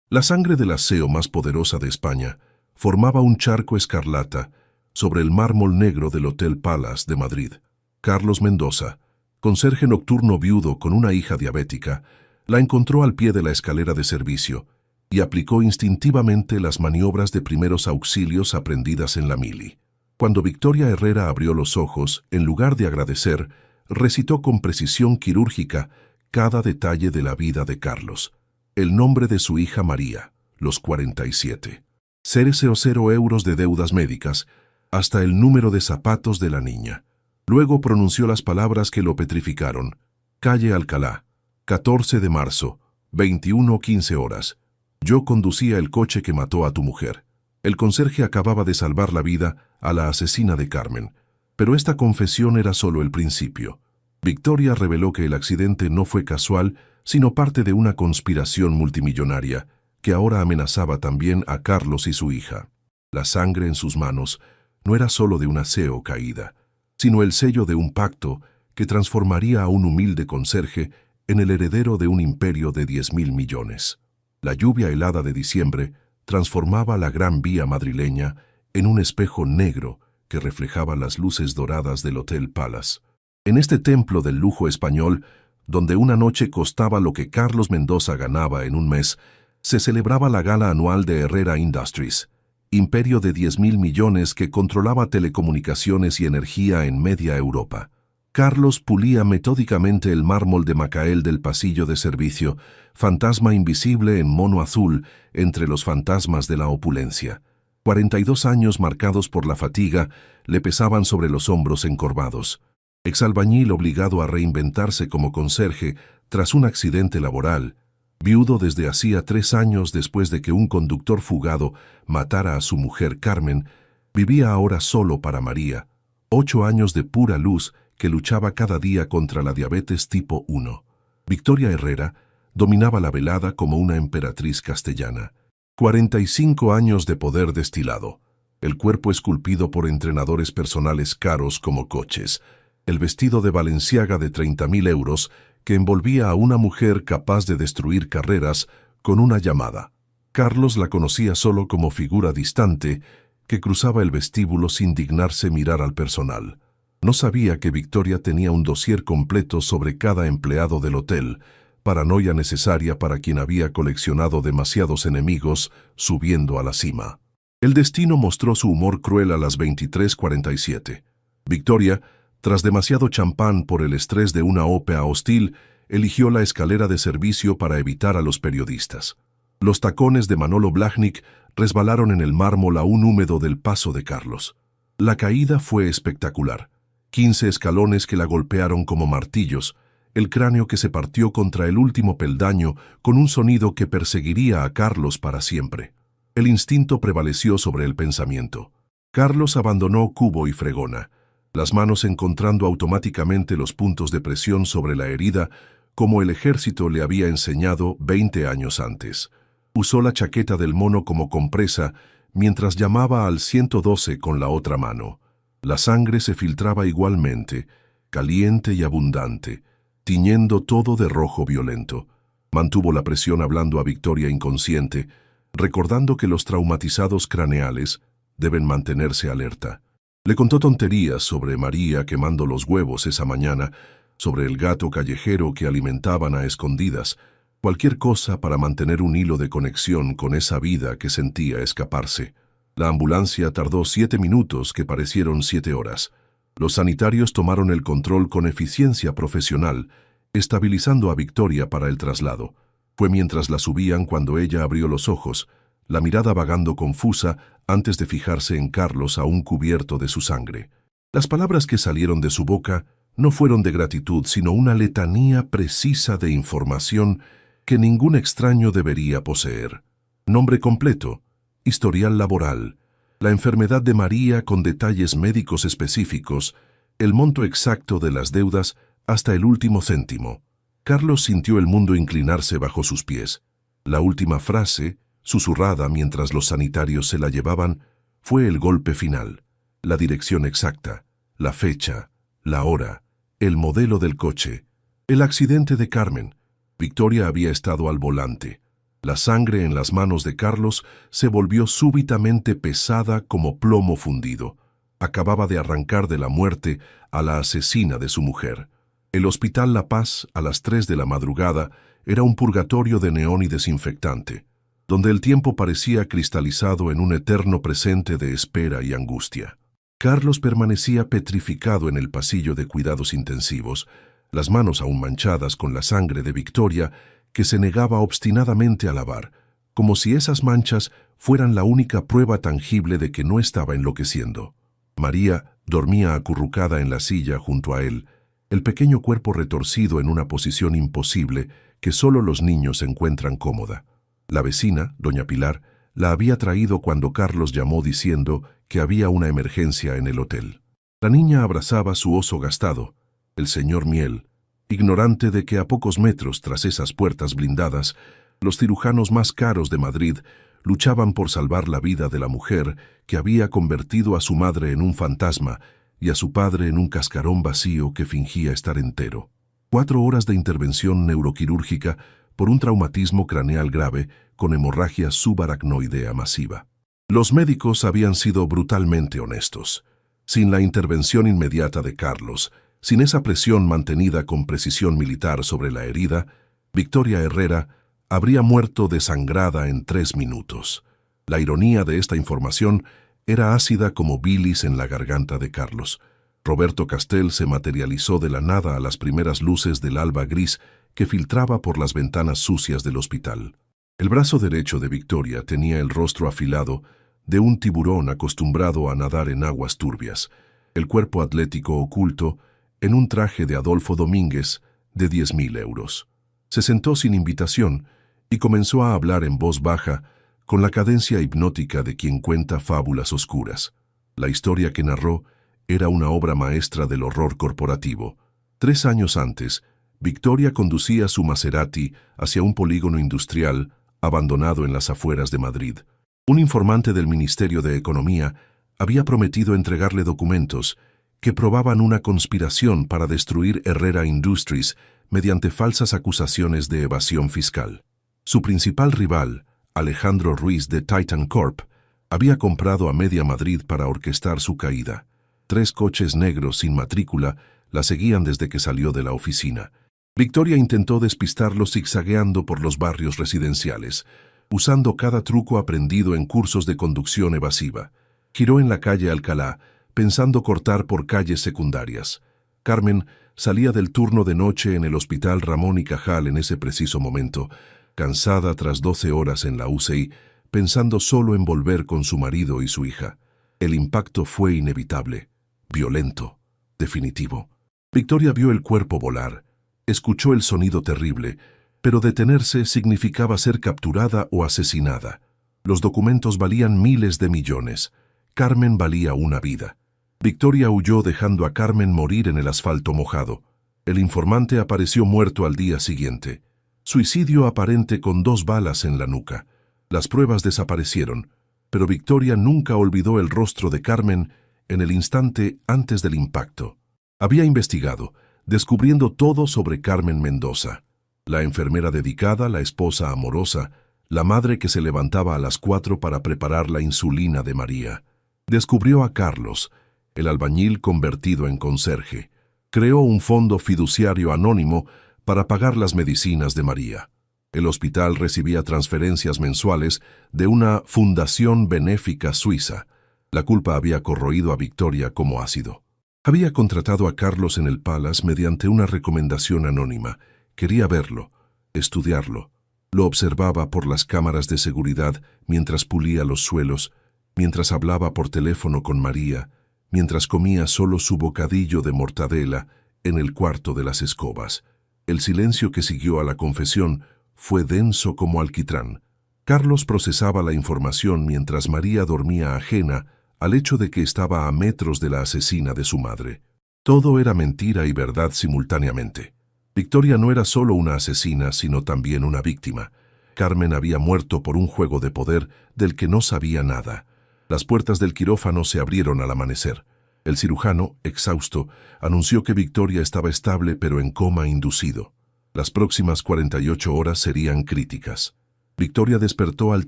La sangre del aseo más poderosa de España formaba un charco escarlata sobre el mármol negro del Hotel Palace de Madrid. Carlos Mendoza, conserje nocturno viudo con una hija diabética, la encontró al pie de la escalera de servicio y aplicó instintivamente las maniobras de primeros auxilios aprendidas en la mili. Cuando Victoria Herrera abrió los ojos, en lugar de agradecer, recitó con precisión quirúrgica cada detalle de la vida de Carlos. El nombre de su hija María, los 47. 000 euros de deudas médicas, hasta el número de zapatos de la niña. Luego pronunció las palabras que lo petrificaron. Calle Alcalá, 14 de marzo, 21:15 horas. Yo conducía el coche que mató a tu mujer. El conserje acababa de salvar la vida a la asesina de Carmen. Pero esta confesión era solo el principio. Victoria reveló que el accidente no fue casual, sino parte de una conspiración multimillonaria que ahora amenazaba también a Carlos y su hija. La sangre en sus manos no era solo de un aseo caída, sino el sello de un pacto que transformaría a un humilde conserje en el heredero de un imperio de 10.000 millones. La lluvia helada de diciembre transformaba la Gran Vía madrileña en un espejo negro que reflejaba las luces doradas del Hotel Palace. En este templo del lujo español, donde una noche costaba lo que Carlos Mendoza ganaba en un mes, se celebraba la gala anual de Herrera Industries, imperio de 10.000 millones que controlaba telecomunicaciones y energía en media Europa. Carlos pulía metódicamente el mármol de Macael del pasillo de servicio, fantasma invisible en mono azul entre los fantasmas de la opulencia. 42 años marcados por la fatiga le pesaban sobre los hombros encorvados. Exalbañil obligado a reinventarse como conserje tras un accidente laboral, viudo desde hacía 3 años después de que un conductor fugado matara a su mujer Carmen, vivía ahora solo para María, 8 años de pura luz que luchaba cada día contra la diabetes tipo 1. Victoria Herrera dominaba la velada como una emperatriz castellana. 45 años de poder destilado, el cuerpo esculpido por entrenadores personales caros como coches, el vestido de Balenciaga de 30.000 euros que envolvía a una mujer capaz de destruir carreras con una llamada. Carlos la conocía solo como figura distante que cruzaba el vestíbulo sin dignarse mirar al personal. No sabía que Victoria tenía un dossier completo sobre cada empleado del hotel, paranoia necesaria para quien había coleccionado demasiados enemigos subiendo a la cima. El destino mostró su humor cruel a las 23:47. Victoria, tras demasiado champán por el estrés de una ópera hostil, eligió la escalera de servicio para evitar a los periodistas. Los tacones de Manolo Blahnik resbalaron en el mármol aún húmedo del paso de Carlos. La caída fue espectacular. 15 escalones que la golpearon como martillos, el cráneo que se partió contra el último peldaño con un sonido que perseguiría a Carlos para siempre. El instinto prevaleció sobre el pensamiento. Carlos abandonó cubo y fregona, las manos encontrando automáticamente los puntos de presión sobre la herida, como el ejército le había enseñado 20 años antes. Usó la chaqueta del mono como compresa mientras llamaba al 112 con la otra mano. La sangre se filtraba igualmente, caliente y abundante, tiñendo todo de rojo violento. Mantuvo la presión hablando a Victoria inconsciente, recordando que los traumatizados craneales deben mantenerse alerta. Le contó tonterías sobre María quemando los huevos esa mañana, sobre el gato callejero que alimentaban a escondidas, cualquier cosa para mantener un hilo de conexión con esa vida que sentía escaparse. La ambulancia tardó 7 minutos que parecieron 7 horas. Los sanitarios tomaron el control con eficiencia profesional, estabilizando a Victoria para el traslado. Fue mientras la subían cuando ella abrió los ojos, la mirada vagando confusa antes de fijarse en Carlos aún cubierto de su sangre. Las palabras que salieron de su boca no fueron de gratitud, sino una letanía precisa de información que ningún extraño debería poseer. Nombre completo, historial laboral, la enfermedad de María con detalles médicos específicos, el monto exacto de las deudas hasta el último céntimo. Carlos sintió el mundo inclinarse bajo sus pies. La última frase, susurrada mientras los sanitarios se la llevaban, fue el golpe final. La dirección exacta, la fecha, la hora, el modelo del coche, el accidente de Carmen. Victoria había estado al volante. La sangre en las manos de Carlos se volvió súbitamente pesada como plomo fundido. Acababa de arrancar de la muerte a la asesina de su mujer. El Hospital La Paz, a las 3 de la madrugada, era un purgatorio de neón y desinfectante, donde el tiempo parecía cristalizado en un eterno presente de espera y angustia. Carlos permanecía petrificado en el pasillo de cuidados intensivos, las manos aún manchadas con la sangre de Victoria, que se negaba obstinadamente a lavar, como si esas manchas fueran la única prueba tangible de que no estaba enloqueciendo. María dormía acurrucada en la silla junto a él, el pequeño cuerpo retorcido en una posición imposible que solo los niños encuentran cómoda. La vecina, doña Pilar, la había traído cuando Carlos llamó diciendo que había una emergencia en el hotel. La niña abrazaba su oso gastado, el señor Miel, ignorante de que a pocos metros tras esas puertas blindadas, los cirujanos más caros de Madrid luchaban por salvar la vida de la mujer que había convertido a su madre en un fantasma y a su padre en un cascarón vacío que fingía estar entero. 4 horas de intervención neuroquirúrgica por un traumatismo craneal grave con hemorragia subaracnoidea masiva. Los médicos habían sido brutalmente honestos. Sin la intervención inmediata de Carlos, sin esa presión mantenida con precisión militar sobre la herida, Victoria Herrera habría muerto desangrada en 3 minutos. La ironía de esta información era ácida como bilis en la garganta de Carlos. Roberto Castel se materializó de la nada a las primeras luces del alba gris que filtraba por las ventanas sucias del hospital. El brazo derecho de Victoria tenía el rostro afilado de un tiburón acostumbrado a nadar en aguas turbias, el cuerpo atlético oculto en un traje de Adolfo Domínguez de 10.000 euros. Se sentó sin invitación y comenzó a hablar en voz baja, con la cadencia hipnótica de quien cuenta fábulas oscuras. La historia que narró era una obra maestra del horror corporativo. 3 años antes, Victoria conducía su Maserati hacia un polígono industrial abandonado en las afueras de Madrid. Un informante del Ministerio de Economía había prometido entregarle documentos que probaban una conspiración para destruir Herrera Industries mediante falsas acusaciones de evasión fiscal. Su principal rival, Alejandro Ruiz de Titan Corp, había comprado a media Madrid para orquestar su caída. 3 coches negros sin matrícula la seguían desde que salió de la oficina. Victoria intentó despistarlo zigzagueando por los barrios residenciales, usando cada truco aprendido en cursos de conducción evasiva. Giró en la calle Alcalá, pensando cortar por calles secundarias. Carmen salía del turno de noche en el Hospital Ramón y Cajal en ese preciso momento, cansada tras 12 horas en la UCI, pensando solo en volver con su marido y su hija. El impacto fue inevitable, violento, definitivo. Victoria vio el cuerpo volar, escuchó el sonido terrible, pero detenerse significaba ser capturada o asesinada. Los documentos valían miles de millones. Carmen valía una vida. Victoria huyó dejando a Carmen morir en el asfalto mojado. El informante apareció muerto al día siguiente. Suicidio aparente con 2 balas en la nuca. Las pruebas desaparecieron, pero Victoria nunca olvidó el rostro de Carmen en el instante antes del impacto. Había investigado, descubriendo todo sobre Carmen Mendoza, la enfermera dedicada, la esposa amorosa, la madre que se levantaba a las 4 para preparar la insulina de María. Descubrió a Carlos, el albañil convertido en conserje. Creó un fondo fiduciario anónimo para pagar las medicinas de María. El hospital recibía transferencias mensuales de una fundación benéfica suiza. La culpa había corroído a Victoria como ácido. Había contratado a Carlos en el Palace mediante una recomendación anónima. Quería verlo, estudiarlo. Lo observaba por las cámaras de seguridad mientras pulía los suelos, mientras hablaba por teléfono con María, mientras comía solo su bocadillo de mortadela en el cuarto de las escobas. El silencio que siguió a la confesión fue denso como alquitrán. Carlos procesaba la información mientras María dormía ajena al hecho de que estaba a metros de la asesina de su madre. Todo era mentira y verdad simultáneamente. Victoria no era solo una asesina, sino también una víctima. Carmen había muerto por un juego de poder del que no sabía nada. Las puertas del quirófano se abrieron al amanecer. El cirujano, exhausto, anunció que Victoria estaba estable pero en coma inducido. Las próximas 48 horas serían críticas. Victoria despertó al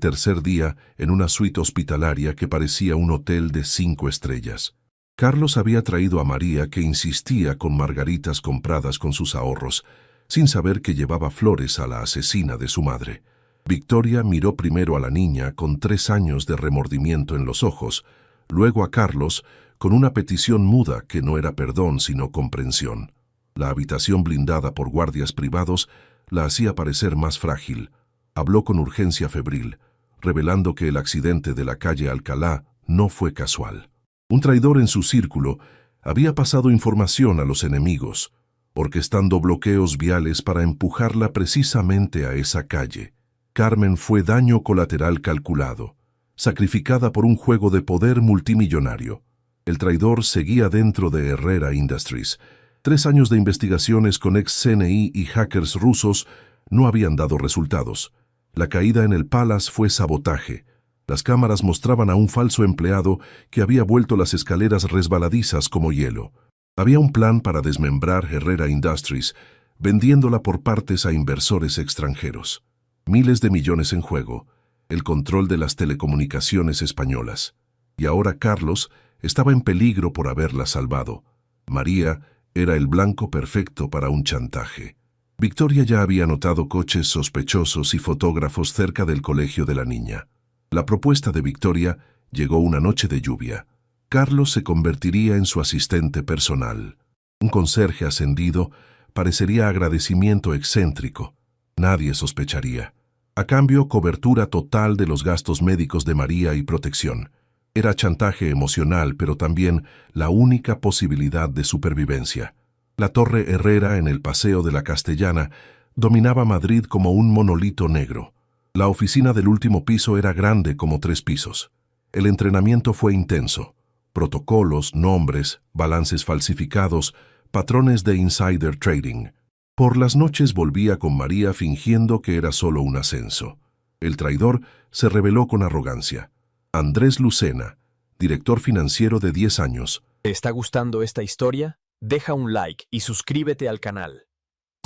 tercer día en una suite hospitalaria que parecía un hotel de 5 estrellas. Carlos había traído a María, que insistía con margaritas compradas con sus ahorros, sin saber que llevaba flores a la asesina de su madre. Victoria miró primero a la niña con 3 años de remordimiento en los ojos, luego a Carlos con una petición muda que no era perdón sino comprensión. La habitación blindada por guardias privados la hacía parecer más frágil. Habló con urgencia febril, revelando que el accidente de la calle Alcalá no fue casual. Un traidor en su círculo había pasado información a los enemigos, orquestando bloqueos viales para empujarla precisamente a esa calle. Carmen fue daño colateral calculado, sacrificada por un juego de poder multimillonario. El traidor seguía dentro de Herrera Industries. 3 años de investigaciones con ex-CNI y hackers rusos no habían dado resultados. La caída en el Palace fue sabotaje. Las cámaras mostraban a un falso empleado que había vuelto las escaleras resbaladizas como hielo. Había un plan para desmembrar Herrera Industries, vendiéndola por partes a inversores extranjeros. Miles de millones en juego, el control de las telecomunicaciones españolas. Y ahora Carlos estaba en peligro por haberla salvado. María era el blanco perfecto para un chantaje. Victoria ya había notado coches sospechosos y fotógrafos cerca del colegio de la niña. La propuesta de Victoria llegó una noche de lluvia. Carlos se convertiría en su asistente personal. Un conserje ascendido parecería agradecimiento excéntrico. Nadie sospecharía. A cambio, cobertura total de los gastos médicos de María y protección. Era chantaje emocional, pero también la única posibilidad de supervivencia. La Torre Herrera en el Paseo de la Castellana dominaba Madrid como un monolito negro. La oficina del último piso era grande como 3 pisos. El entrenamiento fue intenso. Protocolos, nombres, balances falsificados, patrones de insider trading. Por las noches volvía con María fingiendo que era solo un ascenso. El traidor se reveló con arrogancia. Andrés Lucena, director financiero de 10 años. ¿Te está gustando esta historia? Deja un like y suscríbete al canal.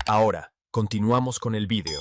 Ahora, continuamos con el vídeo.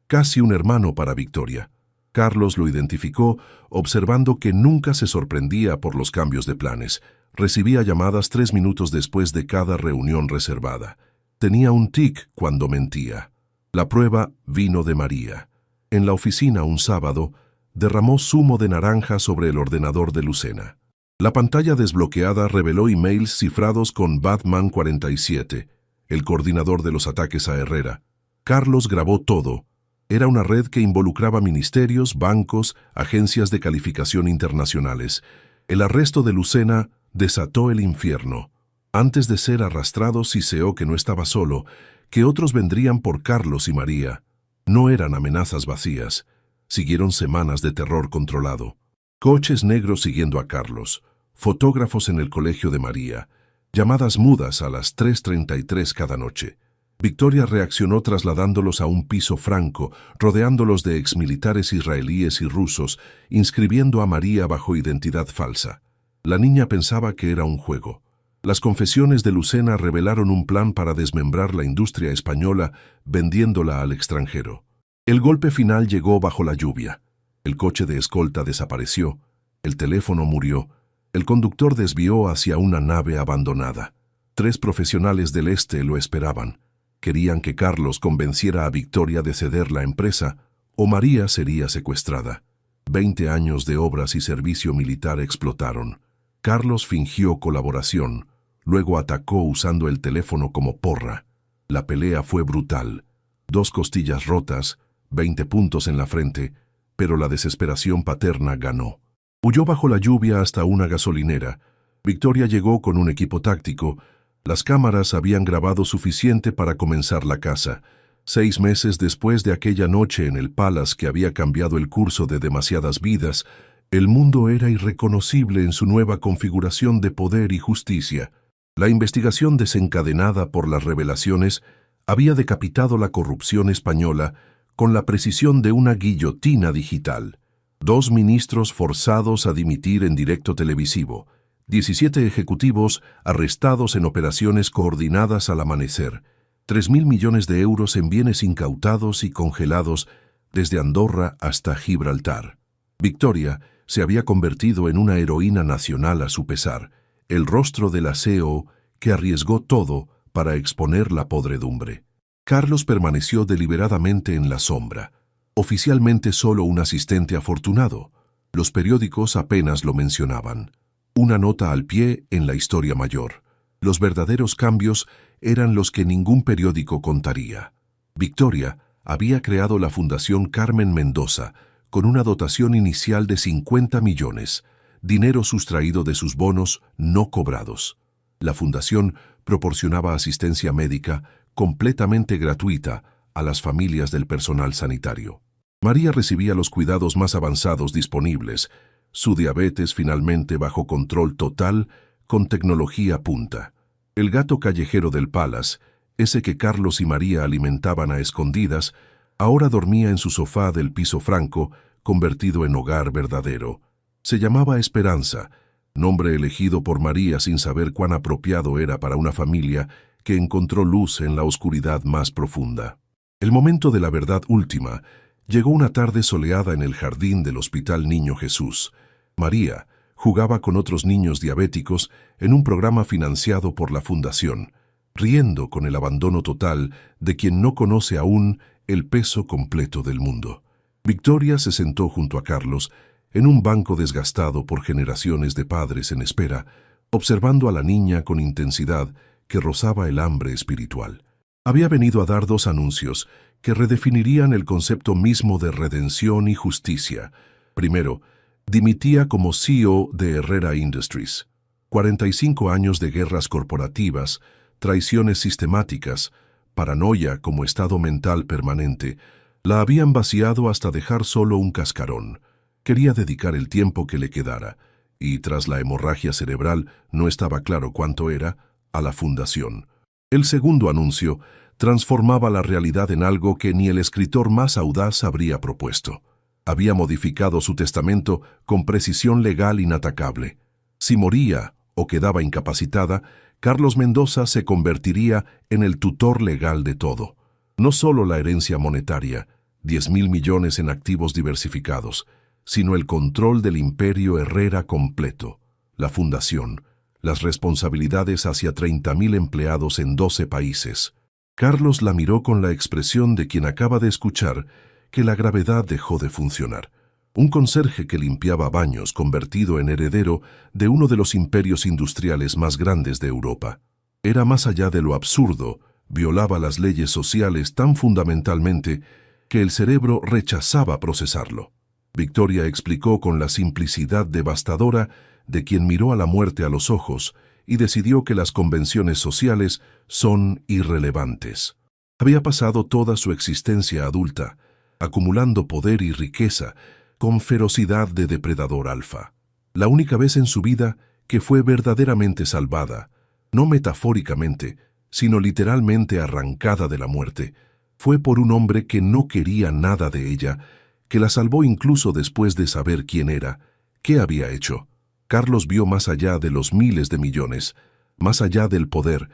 Casi un hermano para Victoria. Carlos lo identificó, observando que nunca se sorprendía por los cambios de planes. Recibía llamadas 3 minutos después de cada reunión reservada. Tenía un tic cuando mentía. La prueba vino de María. En la oficina un sábado, derramó zumo de naranja sobre el ordenador de Lucena. La pantalla desbloqueada reveló emails cifrados con Batman 47, el coordinador de los ataques a Herrera. Carlos grabó todo. Era una red que involucraba ministerios, bancos, agencias de calificación internacionales. El arresto de Lucena desató el infierno. Antes de ser arrastrado, siseó que no estaba solo, que otros vendrían por Carlos y María. No eran amenazas vacías. Siguieron semanas de terror controlado. Coches negros siguiendo a Carlos, fotógrafos en el colegio de María, llamadas mudas a las 3:33 cada noche. Victoria reaccionó trasladándolos a un piso franco, rodeándolos de exmilitares israelíes y rusos, inscribiendo a María bajo identidad falsa. La niña pensaba que era un juego. Las confesiones de Lucena revelaron un plan para desmembrar la industria española, vendiéndola al extranjero. El golpe final llegó bajo la lluvia. El coche de escolta desapareció, el teléfono murió, el conductor desvió hacia una nave abandonada. 3 profesionales del este lo esperaban. Querían que Carlos convenciera a Victoria de ceder la empresa, o María sería secuestrada. 20 años de obras y servicio militar explotaron. Carlos fingió colaboración, luego atacó usando el teléfono como porra. La pelea fue brutal. 2 costillas rotas, 20 puntos en la frente, pero la desesperación paterna ganó. Huyó bajo la lluvia hasta una gasolinera. Victoria llegó con un equipo táctico. Las cámaras habían grabado suficiente para comenzar la caza. 6 meses después de aquella noche en el Palace que había cambiado el curso de demasiadas vidas, el mundo era irreconocible en su nueva configuración de poder y justicia. La investigación desencadenada por las revelaciones había decapitado la corrupción española con la precisión de una guillotina digital. 2 ministros forzados a dimitir en directo televisivo. 17 ejecutivos arrestados en operaciones coordinadas al amanecer. 3.000 millones de euros en bienes incautados y congelados desde Andorra hasta Gibraltar. Victoria se había convertido en una heroína nacional a su pesar, el rostro del aseo que arriesgó todo para exponer la podredumbre. Carlos permaneció deliberadamente en la sombra, oficialmente solo un asistente afortunado. Los periódicos apenas lo mencionaban. Una nota al pie en la historia mayor. Los verdaderos cambios eran los que ningún periódico contaría. Victoria había creado la Fundación Carmen Mendoza con una dotación inicial de 50 millones, dinero sustraído de sus bonos no cobrados. La fundación proporcionaba asistencia médica completamente gratuita a las familias del personal sanitario. María recibía los cuidados más avanzados disponibles, su diabetes finalmente bajo control total con tecnología punta. El gato callejero del Palace, ese que Carlos y María alimentaban a escondidas, ahora dormía en su sofá del piso franco, convertido en hogar verdadero. Se llamaba Esperanza, nombre elegido por María sin saber cuán apropiado era para una familia que encontró luz en la oscuridad más profunda. El momento de la verdad última llegó una tarde soleada en el jardín del Hospital Niño Jesús. María jugaba con otros niños diabéticos en un programa financiado por la Fundación, riendo con el abandono total de quien no conoce aún el peso completo del mundo. Victoria se sentó junto a Carlos en un banco desgastado por generaciones de padres en espera, observando a la niña con intensidad que rozaba el hambre espiritual. Había venido a dar 2 anuncios que redefinirían el concepto mismo de redención y justicia. Primero, dimitía como CEO de Herrera Industries. 45 años de guerras corporativas, traiciones sistemáticas, paranoia como estado mental permanente, la habían vaciado hasta dejar solo un cascarón. Quería dedicar el tiempo que le quedara, y tras la hemorragia cerebral no estaba claro cuánto era, a la fundación. El segundo anuncio transformaba la realidad en algo que ni el escritor más audaz habría propuesto. Había modificado su testamento con precisión legal inatacable. Si moría o quedaba incapacitada, Carlos Mendoza se convertiría en el tutor legal de todo. No solo la herencia monetaria, 10.000 millones en activos diversificados, sino el control del imperio Herrera completo, la fundación, las responsabilidades hacia 30.000 empleados en 12 países. Carlos la miró con la expresión de quien acaba de escuchar que la gravedad dejó de funcionar. Un conserje que limpiaba baños convertido en heredero de uno de los imperios industriales más grandes de Europa. Era más allá de lo absurdo, violaba las leyes sociales tan fundamentalmente que el cerebro rechazaba procesarlo. Victoria explicó con la simplicidad devastadora de quien miró a la muerte a los ojos y decidió que las convenciones sociales son irrelevantes. Había pasado toda su existencia adulta, acumulando poder y riqueza, con ferocidad de depredador alfa. La única vez en su vida que fue verdaderamente salvada, no metafóricamente, sino literalmente arrancada de la muerte, fue por un hombre que no quería nada de ella, que la salvó incluso después de saber quién era, qué había hecho. Carlos vio más allá de los miles de millones, más allá del poder,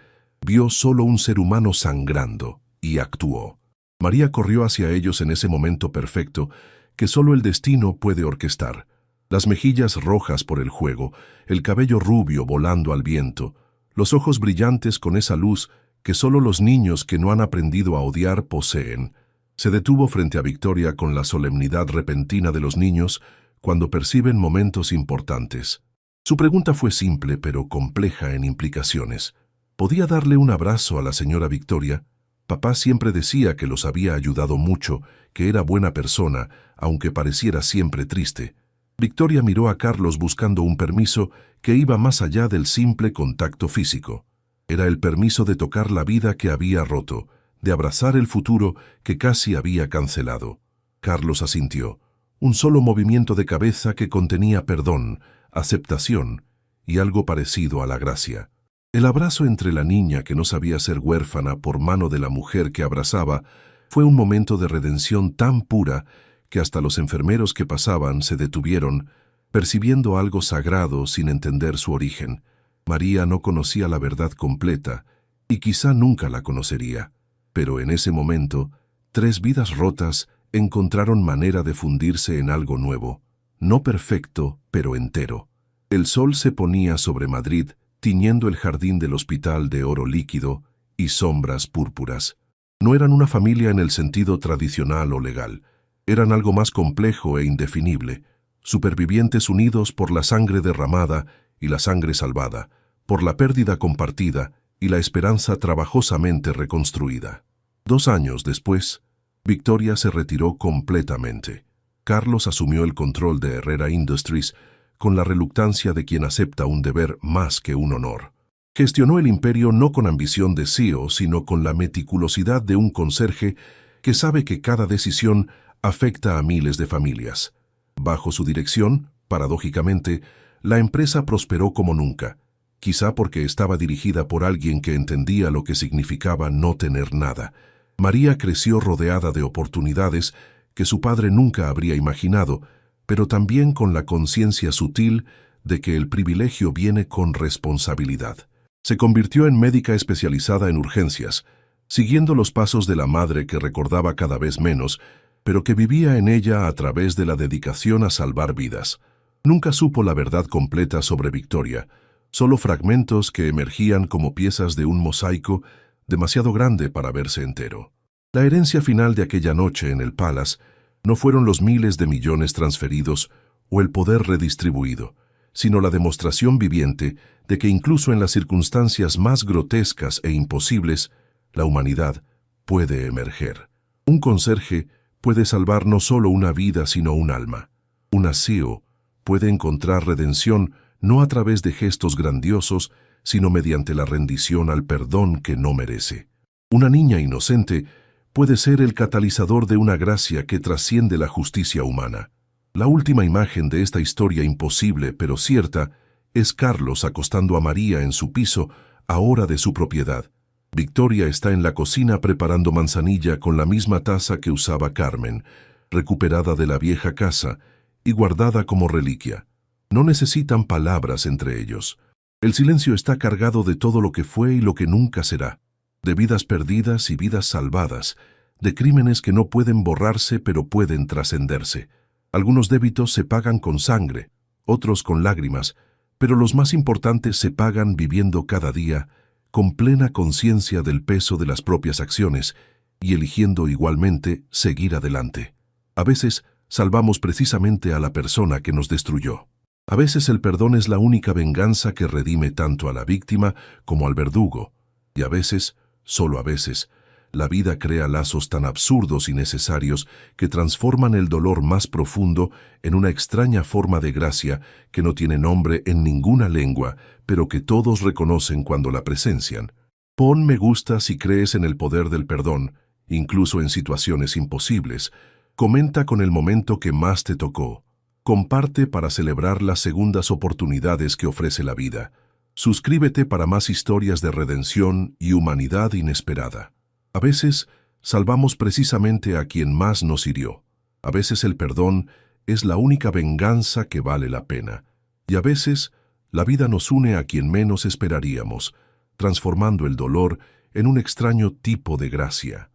vio solo un ser humano sangrando, y actuó. María corrió hacia ellos en ese momento perfecto que solo el destino puede orquestar. Las mejillas rojas por el juego, el cabello rubio volando al viento, los ojos brillantes con esa luz que solo los niños que no han aprendido a odiar poseen. Se detuvo frente a Victoria con la solemnidad repentina de los niños cuando perciben momentos importantes. Su pregunta fue simple pero compleja en implicaciones. ¿Podía darle un abrazo a la señora Victoria? Papá siempre decía que los había ayudado mucho, que era buena persona, aunque pareciera siempre triste. Victoria miró a Carlos buscando un permiso que iba más allá del simple contacto físico. Era el permiso de tocar la vida que había roto, de abrazar el futuro que casi había cancelado. Carlos asintió. Un solo movimiento de cabeza que contenía perdón, aceptación y algo parecido a la gracia. El abrazo entre la niña que no sabía ser huérfana por mano de la mujer que abrazaba fue un momento de redención tan pura que hasta los enfermeros que pasaban se detuvieron, percibiendo algo sagrado sin entender su origen. María no conocía la verdad completa y quizá nunca la conocería, pero en ese momento, 3 vidas rotas encontraron manera de fundirse en algo nuevo, no perfecto, pero entero. El sol se ponía sobre Madrid, tiñendo el jardín del hospital de oro líquido y sombras púrpuras. No eran una familia en el sentido tradicional o legal. Eran algo más complejo e indefinible, supervivientes unidos por la sangre derramada y la sangre salvada, por la pérdida compartida y la esperanza trabajosamente reconstruida. 2 años después, Victoria se retiró completamente. Carlos asumió el control de Herrera Industries con la reluctancia de quien acepta un deber más que un honor. Gestionó el imperio no con ambición de CEO, sino con la meticulosidad de un conserje que sabe que cada decisión afecta a miles de familias. Bajo su dirección, paradójicamente, la empresa prosperó como nunca, quizá porque estaba dirigida por alguien que entendía lo que significaba no tener nada. María creció rodeada de oportunidades que su padre nunca habría imaginado, pero también con la conciencia sutil de que el privilegio viene con responsabilidad. Se convirtió en médica especializada en urgencias, siguiendo los pasos de la madre que recordaba cada vez menos, pero que vivía en ella a través de la dedicación a salvar vidas. Nunca supo la verdad completa sobre Victoria, solo fragmentos que emergían como piezas de un mosaico demasiado grande para verse entero. La herencia final de aquella noche en el Palace no fueron los miles de millones transferidos o el poder redistribuido, sino la demostración viviente de que incluso en las circunstancias más grotescas e imposibles, la humanidad puede emerger. Un conserje puede salvar no solo una vida, sino un alma. Una CEO puede encontrar redención no a través de gestos grandiosos, sino mediante la rendición al perdón que no merece. Una niña inocente puede ser el catalizador de una gracia que trasciende la justicia humana. La última imagen de esta historia imposible pero cierta es Carlos acostando a María en su piso, ahora de su propiedad. Victoria está en la cocina preparando manzanilla con la misma taza que usaba Carmen, recuperada de la vieja casa y guardada como reliquia. No necesitan palabras entre ellos. El silencio está cargado de todo lo que fue y lo que nunca será, de vidas perdidas y vidas salvadas, de crímenes que no pueden borrarse pero pueden trascenderse. Algunos débitos se pagan con sangre, otros con lágrimas, pero los más importantes se pagan viviendo cada día con plena conciencia del peso de las propias acciones y eligiendo igualmente seguir adelante. A veces salvamos precisamente a la persona que nos destruyó. A veces el perdón es la única venganza que redime tanto a la víctima como al verdugo, y a veces, solo a veces, la vida crea lazos tan absurdos y necesarios que transforman el dolor más profundo en una extraña forma de gracia que no tiene nombre en ninguna lengua, pero que todos reconocen cuando la presencian. Pon me gusta si crees en el poder del perdón, incluso en situaciones imposibles. Comenta con el momento que más te tocó. Comparte para celebrar las segundas oportunidades que ofrece la vida. Suscríbete para más historias de redención y humanidad inesperada. A veces salvamos precisamente a quien más nos hirió. A veces el perdón es la única venganza que vale la pena. Y a veces la vida nos une a quien menos esperaríamos, transformando el dolor en un extraño tipo de gracia.